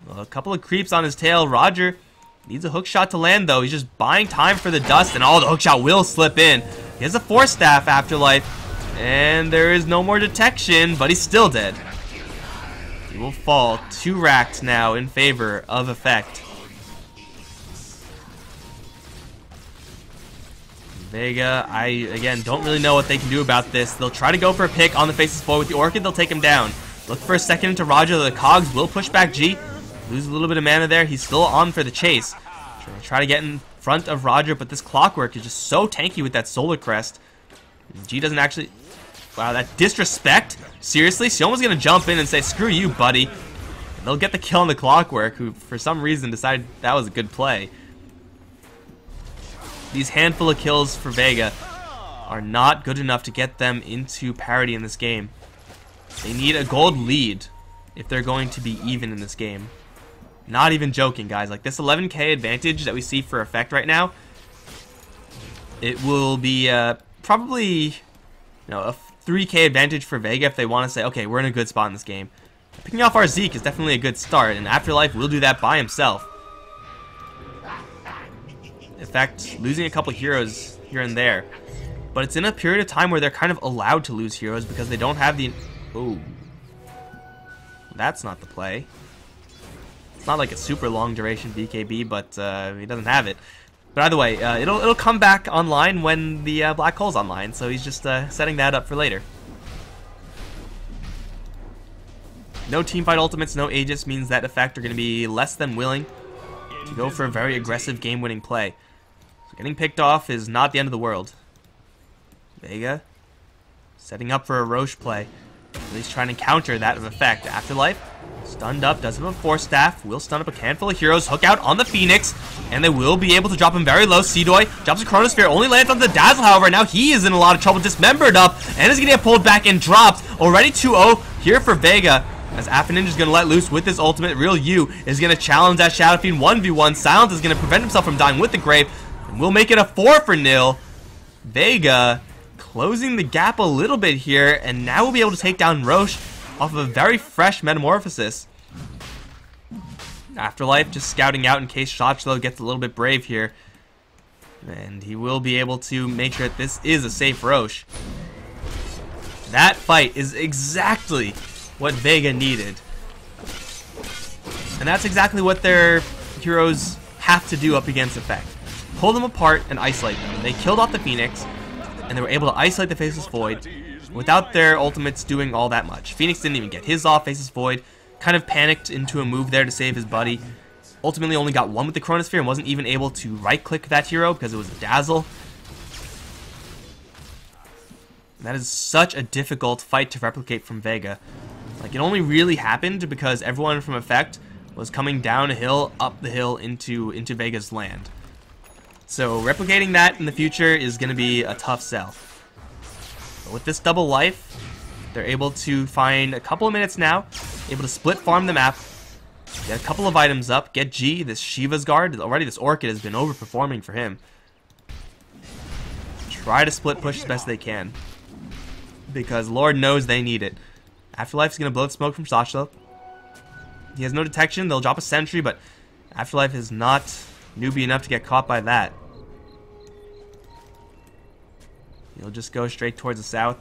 a couple of creeps on his tail. Roger needs a hook shot to land, though. He's just buying time for the dust, and the hook shot will slip in. He has a Force Staff, Afterlife, and there is no more detection, but he's still dead. He will fall 2 racks now in favor of Effect. Vega, I, again, don't really know what they can do about this. They'll try to go for a pick on the Faceless Void. With the Orchid, they'll take him down. Look for a second into Roger. The Cogs will push back G. Lose a little bit of mana there. He's still on for the chase. Try to get in front of Roger, but this Clockwork is just so tanky with that Solar Crest. G doesn't actually... Wow, that disrespect? Seriously? Seolmud's going to jump in and say, screw you, buddy. And they'll get the kill on the Clockwork, who for some reason decided that was a good play. These handful of kills for Vega are not good enough to get them into parity in this game. They need a gold lead if they're going to be even in this game. Not even joking, guys. Like, this 11k advantage that we see for Effect right now, it will be probably a 3k advantage for Vega if they want to say, okay, we're in a good spot in this game. Picking off our Zeke is definitely a good start, and Afterlife will do that by himself. Effect losing a couple heroes here and there, but it's in a period of time where they're kind of allowed to lose heroes because they don't have the... Oh, that's not the play. It's not like a super long duration BKB, but he doesn't have it. But either way, it'll come back online when the Black Hole's online, so he's just setting that up for later. No teamfight ultimates, no Aegis means that Effect are going to be less than willing to go for a very aggressive game-winning play. So getting picked off is not the end of the world. Vega setting up for a Roche play. At least trying to counter that of Effect. Afterlife stunned up, does have a Force Staff, will stun up a handful of heroes, hook out on the Phoenix, and they will be able to drop him very low. Seedoy drops a Chronosphere, only lands on the Dazzle, however. Now he is in a lot of trouble, dismembered up, and is going to get pulled back and dropped. Already 2-0 here for Vega, as Affinage is going to let loose with his ultimate. Real U is going to challenge that Shadow Fiend 1v1. Silence is going to prevent himself from dying with the Grave, and we'll make it a 4-0. Vega closing the gap a little bit here, and now we'll be able to take down Roche off of a very fresh Metamorphosis. Afterlife just scouting out in case Shochlo gets a little bit brave here. And he will be able to make sure that this is a safe Roche. That fight is exactly what Vega needed. And that's exactly what their heroes have to do up against Effect. Pull them apart and isolate them. They killed off the Phoenix, and they were able to isolate the Faceless Void without their ultimates doing all that much. Phoenix didn't even get his off. Faceless Void kind of panicked into a move there to save his buddy. Ultimately only got one with the Chronosphere and wasn't even able to right-click that hero because it was a Dazzle. That is such a difficult fight to replicate from Vega. Like, it only really happened because everyone from Effect was coming down a hill, up the hill into Vega's land. So replicating that in the future is going to be a tough sell. But with this double life, they're able to find a couple of minutes now, able to split farm the map, get a couple of items up, get G, this Shiva's Guard. Already this Orchid has been overperforming for him. Try to split push as best they can, because Lord knows they need it. Afterlife's going to blow the smoke from Shochlo. He has no detection. They'll drop a sentry, but Afterlife is not newbie enough to get caught by that. He'll just go straight towards the south.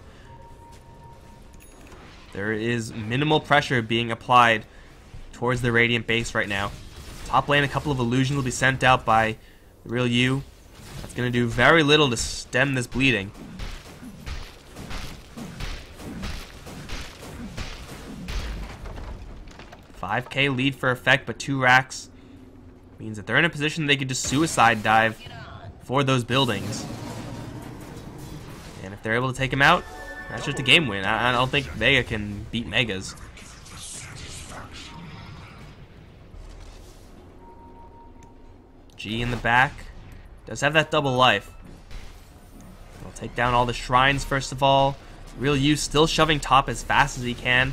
There is minimal pressure being applied towards the Radiant base right now. Top lane, a couple of illusions will be sent out by the real you. That's going to do very little to stem this bleeding. $5K lead for effect, but 2 racks means that they're in a position they could just suicide dive for those buildings. And if they're able to take him out, that's just a game win. I don't think Vega can beat Megas. G in the back. Does have that double life. He'll take down all the shrines first of all. Real you still shoving top as fast as he can.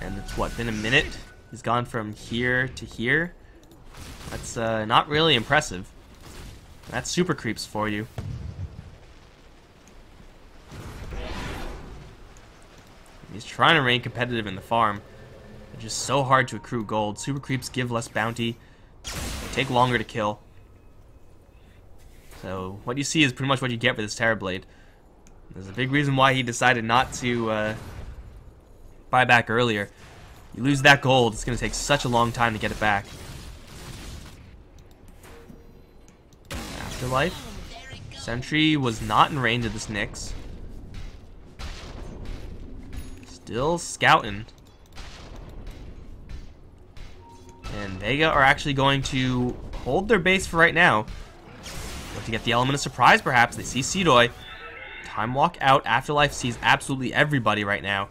And it's what, been a minute? He's gone from here to here. That's not really impressive. That's super creeps for you. He's trying to remain competitive in the farm. It's just so hard to accrue gold. Super creeps give less bounty. They take longer to kill. So what you see is pretty much what you get with this Terrorblade. There's a big reason why he decided not to buy back earlier. You lose that gold, it's going to take such a long time to get it back. Afterlife. Sentry was not in range of this Nyx. Still scouting. And Vega are actually going to hold their base for right now. But to get the element of surprise, perhaps. They see Seedoy. Time walk out. Afterlife sees absolutely everybody right now.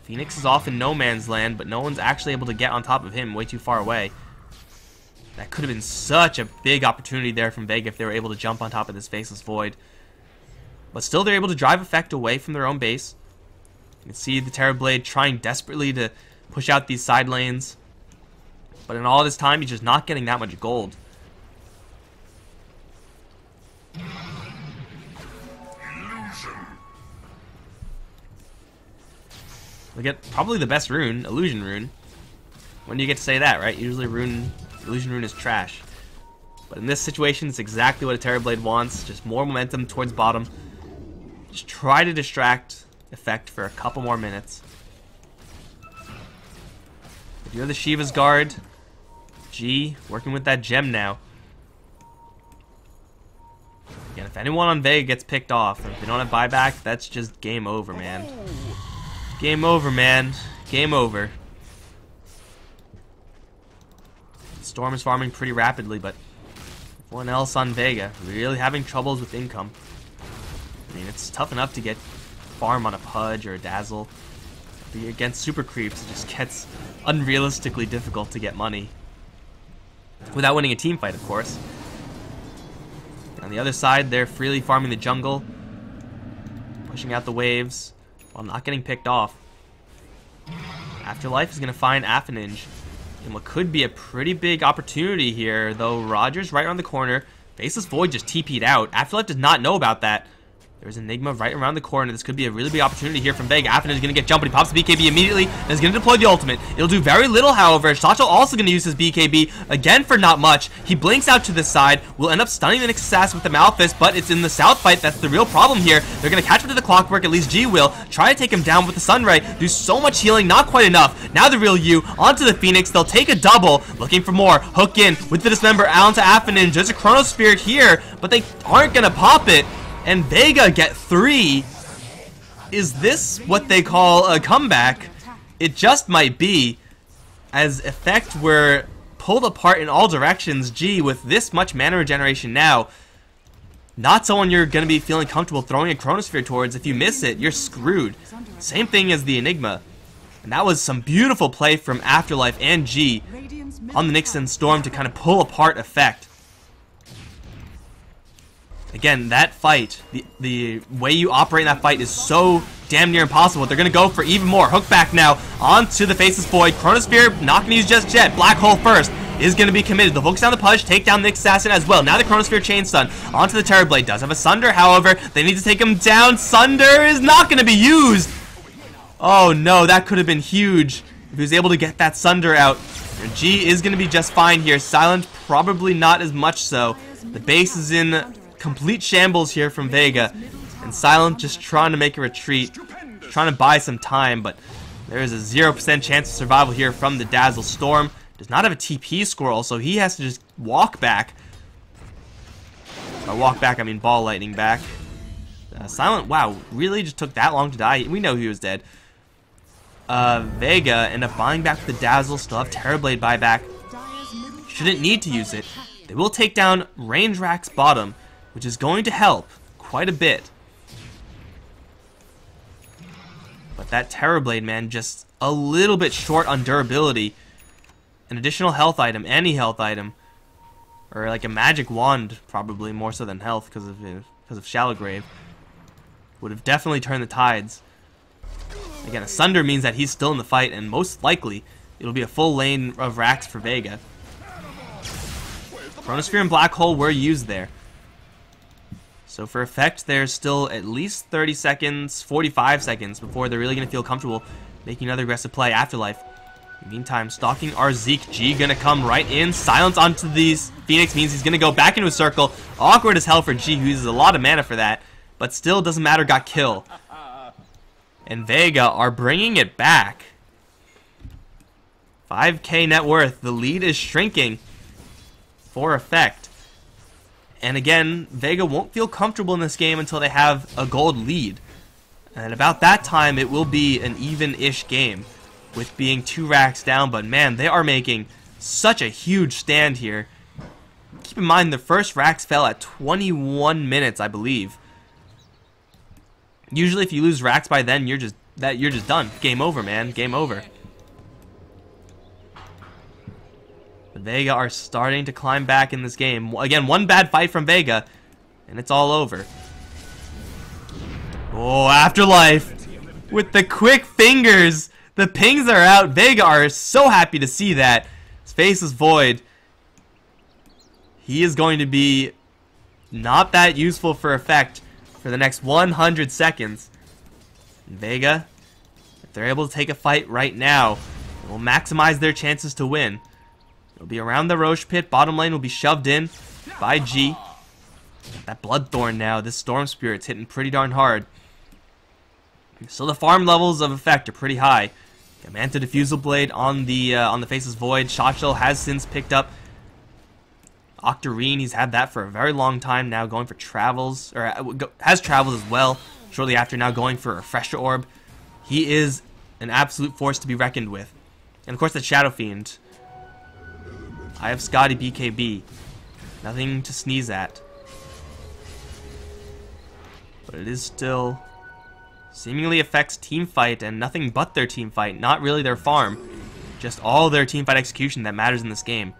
Phoenix is off in no man's land, but no one's actually able to get on top of him, way too far away. That could have been such a big opportunity there from Vega if they were able to jump on top of this Faceless Void. But still, they're able to drive effect away from their own base. You can see the Terrorblade trying desperately to push out these side lanes. But in all this time, he's just not getting that much gold. We get probably the best rune, Illusion Rune. When do you get to say that, right? Usually Illusion Rune is trash. But in this situation, it's exactly what a Terrorblade wants. Just more momentum towards bottom. Just try to distract effect for a couple more minutes. If you're the Shiva's guard, G, working with that gem now. Again, if anyone on Vega gets picked off, or if they don't have buyback, that's just game over, man. Game over, man. Game over. Storm is farming pretty rapidly, but everyone else on Vega really having troubles with income. I mean, it's tough enough to get farm on a Pudge or a Dazzle. But against super creeps, it just gets unrealistically difficult to get money. Without winning a team fight, of course. On the other side, they're freely farming the jungle, pushing out the waves, while not getting picked off. Afterlife is going to find Affinage in what could be a pretty big opportunity here, though Roger's right around the corner. Faceless Void just TP'd out. Afterlife does not know about that. There's Enigma right around the corner. This could be a really big opportunity here from Vega. Affinage is going to get jumped, but he pops the BKB immediately and is going to deploy the ultimate. It'll do very little, however. Sacho also going to use his BKB, again for not much. He blinks out to the side, will end up stunning the Nyx assassin with the Malphus, but it's in the south fight that's the real problem here. They're going to catch him to the clockwork, at least G will. Try to take him down with the Sunray. Do so much healing, not quite enough. Now the real you onto the Phoenix. They'll take a double, looking for more. Hook in with the Dismember onto Affinage. There's a Chrono Spirit here, but they aren't going to pop it. And Vega get 3. Is this what they call a comeback? It just might be, as effect were pulled apart in all directions. G, with this much mana regeneration now, not someone you're going to be feeling comfortable throwing a Chronosphere towards. If you miss it, you're screwed. Same thing as the Enigma. And that was some beautiful play from Afterlife and G on the Nyx and Storm to kind of pull apart effect. Again, that fight, the way you operate in that fight is so damn near impossible. They're going to go for even more. Hook back now onto the Faceless Void. Chronosphere not going to use just yet. Black Hole first is going to be committed. They'll focus down the Pudge, take down the Assassin as well. Now the Chronosphere Chain Stun onto the Terrorblade. Does have a Sunder, however. They need to take him down. Sunder is not going to be used. Oh no, that could have been huge if he was able to get that Sunder out. G is going to be just fine here. Silent probably not as much so. The base is in complete shambles here from Vega. And Silent just trying to make a retreat. Trying to buy some time, but there is a 0% chance of survival here from the Dazzle Storm. Does not have a TP Squirrel, so he has to just walk back. By walk back, I mean ball lightning back. Silent, wow, really just took that long to die? We know he was dead. Vega end up buying back with the Dazzle, still have Terrorblade buyback. Shouldn't need to use it. They will take down Range Rack's bottom, which is going to help quite a bit. But that Terrorblade, man, just a little bit short on durability. An additional health item, any health item, or like a magic wand, probably more so than health because of Shallow Grave, would have definitely turned the tides. Again, Asunder means that he's still in the fight, and most likely it'll be a full lane of racks for Vega. Chronosphere and Black Hole were used there. So for effect, there's still at least 30 seconds, 45 seconds before they're really going to feel comfortable making another aggressive play. Afterlife. In the meantime, stalking our Zeke. G going to come right in. Silence onto these Phoenix means he's going to go back into a circle. Awkward as hell for G, who uses a lot of mana for that. But still doesn't matter, got kill. And Vega are bringing it back. 5k net worth. The lead is shrinking for effect. And again, Vega won't feel comfortable in this game until they have a gold lead. And about that time, it will be an even-ish game, with being 2 racks down. But man, they are making such a huge stand here. Keep in mind, the first racks fell at 21 minutes, I believe. Usually, if you lose racks by then, you're just done. Game over, man. Game over. But Vega are starting to climb back in this game. Again, one bad fight from Vega, and it's all over. Oh, Afterlife with the quick fingers. The pings are out. Vega are so happy to see that. His face is void. He is going to be not that useful for effect for the next 100 seconds. And Vega, if they're able to take a fight right now, it will maximize their chances to win. It'll be around the Roche pit. Bottom lane will be shoved in by G. That Bloodthorn now. This Storm Spirit's hitting pretty darn hard. So the farm levels of effect are pretty high. Manta Diffusal Blade on the Faceless Void. Shotshell has since picked up Octarine. He's had that for a very long time now, going for Travels, or has Travels as well. Shortly after, now going for Refresher Orb. He is an absolute force to be reckoned with. And of course, the Shadow Fiend. I have Scotty BKB. Nothing to sneeze at. But it is still seemingly affects team fight, and nothing but their team fight, not really their farm. Just all their team fight execution that matters in this game.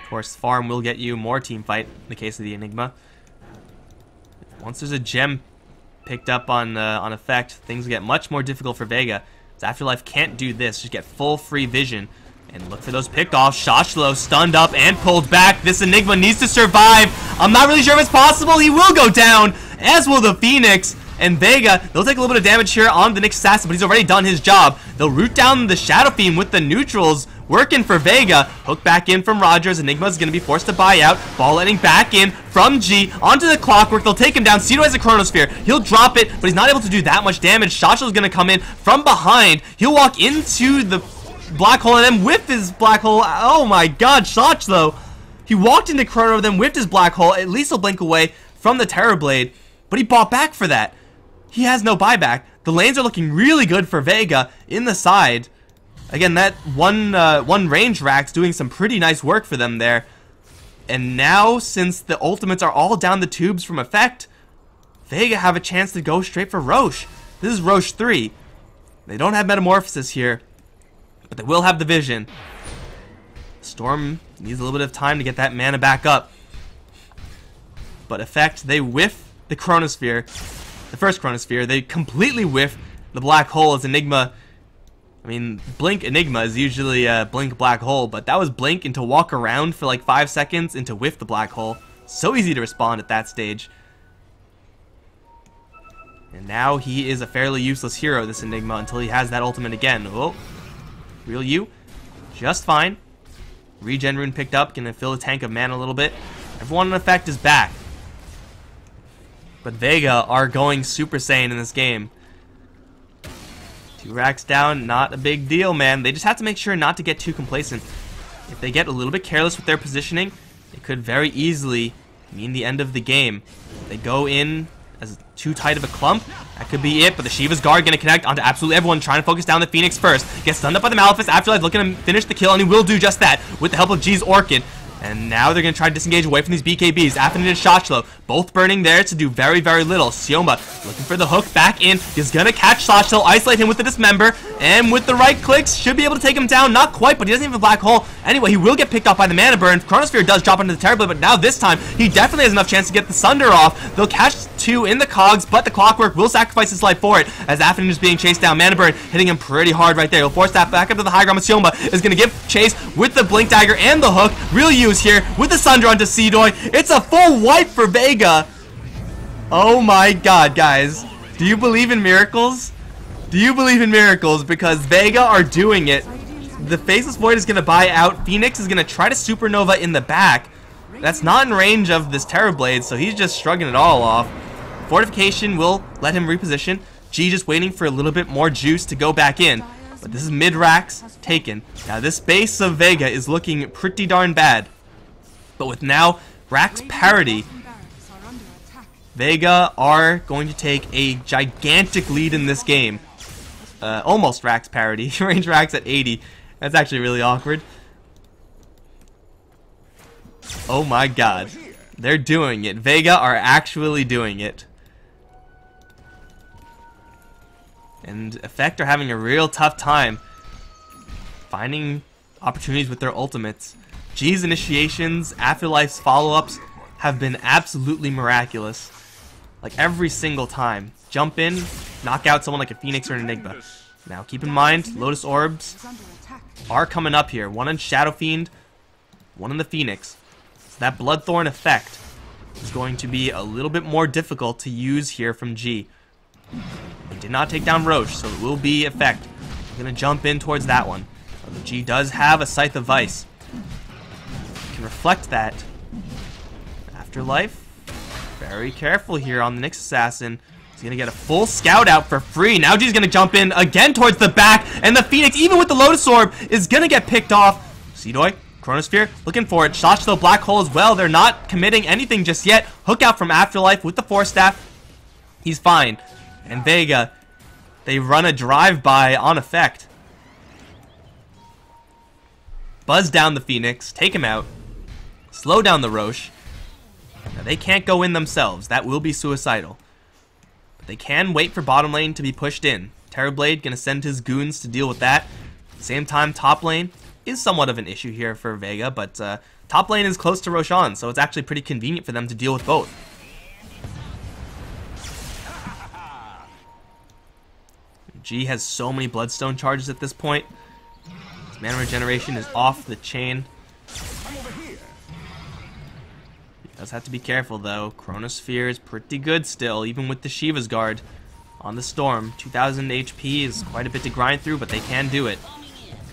Of course, farm will get you more team fight in the case of the Enigma. Once there's a gem picked up on effect, things get much more difficult for Vega. Afterlife can't do this, just get full free vision. And look for those pick-offs. Shoshlo stunned up and pulled back. This Enigma needs to survive. I'm not really sure if it's possible. He will go down, as will the Phoenix. And Vega, they'll take a little bit of damage here on the Nyx Assassin, but he's already done his job. They'll root down the Shadow Fiend with the neutrals. Working for Vega. Hook back in from Rogers. Enigma's going to be forced to buy out. Ball letting back in from G. Onto the Clockwork. They'll take him down. Cedo has a Chronosphere. He'll drop it, but he's not able to do that much damage. Shoshlo's going to come in from behind. He'll walk into the Black Hole and then whiff his Black Hole. Oh my god, Shoshlo. He walked into Chrono, then whiffed his Black Hole. At least he'll blink away from the Terrorblade, but he bought back for that. He has no buyback. The lanes are looking really good for Vega in the side. Again, that one range rack's doing some pretty nice work for them there. And now, since the ultimates are all down the tubes from effect, Vega have a chance to go straight for Roche. This is Roche 3. They don't have Metamorphosis here, but they will have the vision. Storm needs a little bit of time to get that mana back up. But effect, they whiff the Chronosphere. The first Chronosphere. They completely whiff the Black Hole as Enigma. I mean, Blink Enigma is usually Blink Black Hole, but that was Blink into walk around for like 5 seconds into whiff the Black Hole. So easy to respond at that stage. And now he is a fairly useless hero, this Enigma, until he has that ultimate again. Oh, real you, just fine. Regen rune picked up, gonna fill the tank of mana a little bit. Everyone in effect is back. But Vega are going Super Saiyan in this game. 2 racks down, not a big deal, man. They just have to make sure not to get too complacent. If they get a little bit careless with their positioning, it could very easily mean the end of the game. They go in as too tight of a clump, that could be it, but the Shiva's Guard gonna connect onto absolutely everyone, trying to focus down the Phoenix first. Gets stunned up by the Malefice, Afterlife looking to finish the kill, and he will do just that with the help of G's Orchid. And now they're going to try to disengage away from these BKBs. Affinage and Shachlo, both burning there to do very, very little. Sioma looking for the hook back in. He's going to catch Shachlo, isolate him with the Dismember, and with the right clicks, should be able to take him down. Not quite, but he doesn't have a black hole. Anyway, he will get picked off by the Mana Burn. Chronosphere does drop into the Terrorblade, but now this time, he definitely has enough chance to get the Sunder off. They'll catch 2 in the cogs, but the Clockwork will sacrifice his life for it, as Affinage is being chased down. Mana Burn hitting him pretty hard right there. He'll force that back up to the high ground. Sioma is going to give chase with the Blink Dagger and the hook. Real use here with the Sunder onto Seedoy. It's a full wipe for Vega. Oh my god, guys. Do you believe in miracles? Do you believe in miracles? Because Vega are doing it. The Faceless Void is going to buy out. Phoenix is going to try to Supernova in the back. That's not in range of this Terrorblade, so he's just shrugging it all off. Fortification will let him reposition. G just waiting for a little bit more juice to go back in. But this is mid-racks taken. Now this base of Vega is looking pretty darn bad. But with now Rax parity, Vega are going to take a gigantic lead in this game. Almost Rax parity. Range Rax at 80. That's actually really awkward. Oh my god. They're doing it. Vega are actually doing it. And Effect are having a real tough time finding opportunities with their ultimates. G's initiations, Afterlife's follow-ups have been absolutely miraculous. Like every single time. Jump in, knock out someone like a Phoenix or an Enigma. Now keep in mind, Lotus Orbs are coming up here. One on Shadow Fiend, one on the Phoenix. So that Bloodthorn effect is going to be a little bit more difficult to use here from G. He did not take down Roche, so it will be effect. I'm going to jump in towards that one. Although G does have a Scythe of Vice. Can reflect that. Afterlife, very careful here on the Nyx Assassin. He's gonna get a full scout out for free. Now G's gonna jump in again towards the back, and the Phoenix, even with the Lotus Orb, is gonna get picked off. Seedoy, Chronosphere, looking for it. Shachlo, Black Hole as well. They're not committing anything just yet. Hook out from Afterlife with the Force Staff. He's fine. And Vega, they run a drive-by on effect. Buzz down the Phoenix, take him out. Slow down the Roche. Now they can't go in themselves. That will be suicidal. But they can wait for bottom lane to be pushed in. Terrorblade gonna send his goons to deal with that. At the same time, top lane is somewhat of an issue here for Vega, but top lane is close to Roshan, so it's actually pretty convenient for them to deal with both. G has so many Bloodstone charges at this point. His mana regeneration is off the chain. Does have to be careful though. Chronosphere is pretty good still, even with the Shiva's Guard on the Storm. 2000 HP is quite a bit to grind through, but they can do it.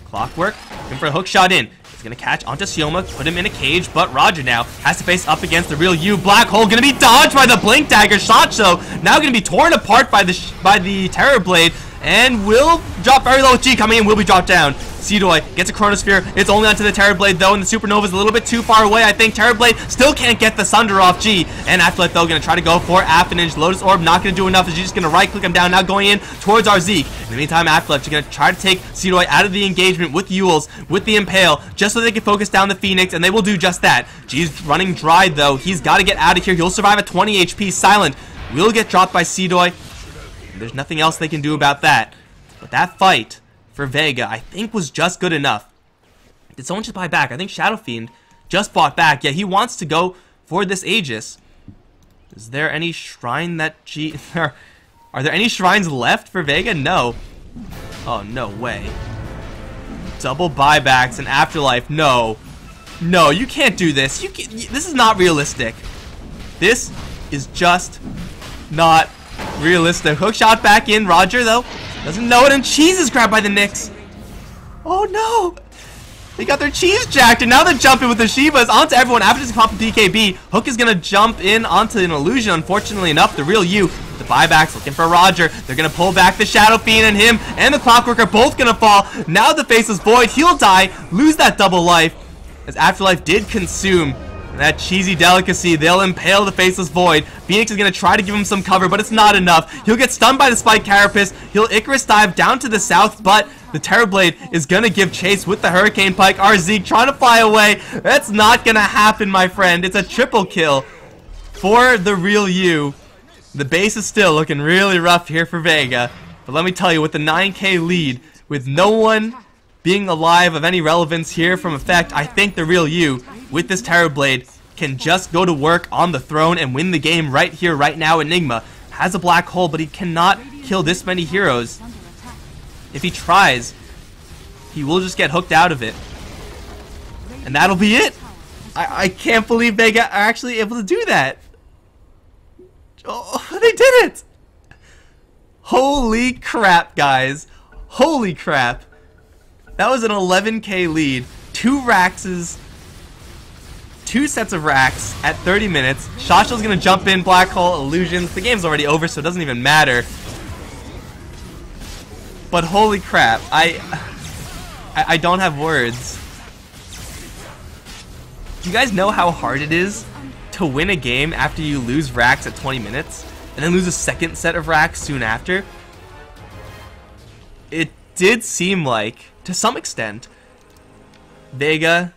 Clockwork, looking for a hook shot in. He's gonna catch onto Sioma, put him in a cage, but Roger now has to face up against the real you. Black Hole gonna be dodged by the Blink Dagger. Shachlo now gonna be torn apart by the Terrorblade, and will drop very low with G coming in, will be dropped down. Seedoy gets a Chronosphere. It's only onto the Terrorblade though, and the Supernova is a little bit too far away. I think Terrorblade still can't get the Sunder off G. And Afterlife though gonna try to go for Affinage. Lotus Orb not gonna do enough. Is just gonna right click him down. Now going in towards our Zeke. In the meantime, Afterlife is gonna try to take Seedoy out of the engagement with Yules, with the Impale, just so they can focus down the Phoenix, and they will do just that. G's running dry though. He's got to get out of here. He'll survive at 20 HP. Silent will get dropped by Seedoy. There's nothing else they can do about that. But that fight for Vega, I think, was just good enough. Did someone just buy back? I think Shadow Fiend just bought back. Yeah, he wants to go for this Aegis. Is there any shrine that Are there any shrines left for Vega? No. Oh, no way. Double buybacks and Afterlife. No. No, you can't do this. This is not realistic. This is just not realistic. Hook shot back in. Roger, though, doesn't know it, and cheese is grabbed by the Knicks. Oh, no. They got their cheese jacked, and now they're jumping with the Shivas onto everyone after this pop of DKB. Hook is going to jump in onto an illusion. Unfortunately enough, the real you, the buybacks looking for Roger. They're going to pull back the Shadow Fiend, and him and the Clockwork are both going to fall. Now the Faceless Void, he'll die, lose that double life, as Afterlife did consume that cheesy delicacy. They'll impale the Faceless Void. Phoenix is going to try to give him some cover, but it's not enough. He'll get stunned by the Spike Carapace. He'll Icarus dive down to the south, but the Terrorblade is going to give chase with the Hurricane Pike. Our Zeke trying to fly away. That's not going to happen, my friend. It's a triple kill for the real you. The base is still looking really rough here for Vega. But let me tell you, with the 9k lead, with no one being alive of any relevance here from Effect, I think the real you, with this Terrorblade, can just go to work on the throne and win the game right here, right now. Enigma has a black hole, but he cannot kill this many heroes. If he tries, he will just get hooked out of it. And that'll be it. I can't believe Vega are actually able to do that. Oh, they did it! Holy crap, guys. Holy crap. That was an 11k lead. 2 Raxes. 2 sets of racks at 30 minutes. Shasha's gonna jump in, black hole, illusions. The game's already over, so it doesn't even matter. But holy crap, I don't have words. Do you guys know how hard it is to win a game after you lose racks at 20 minutes and then lose a second set of racks soon after? It did seem like, to some extent, Vega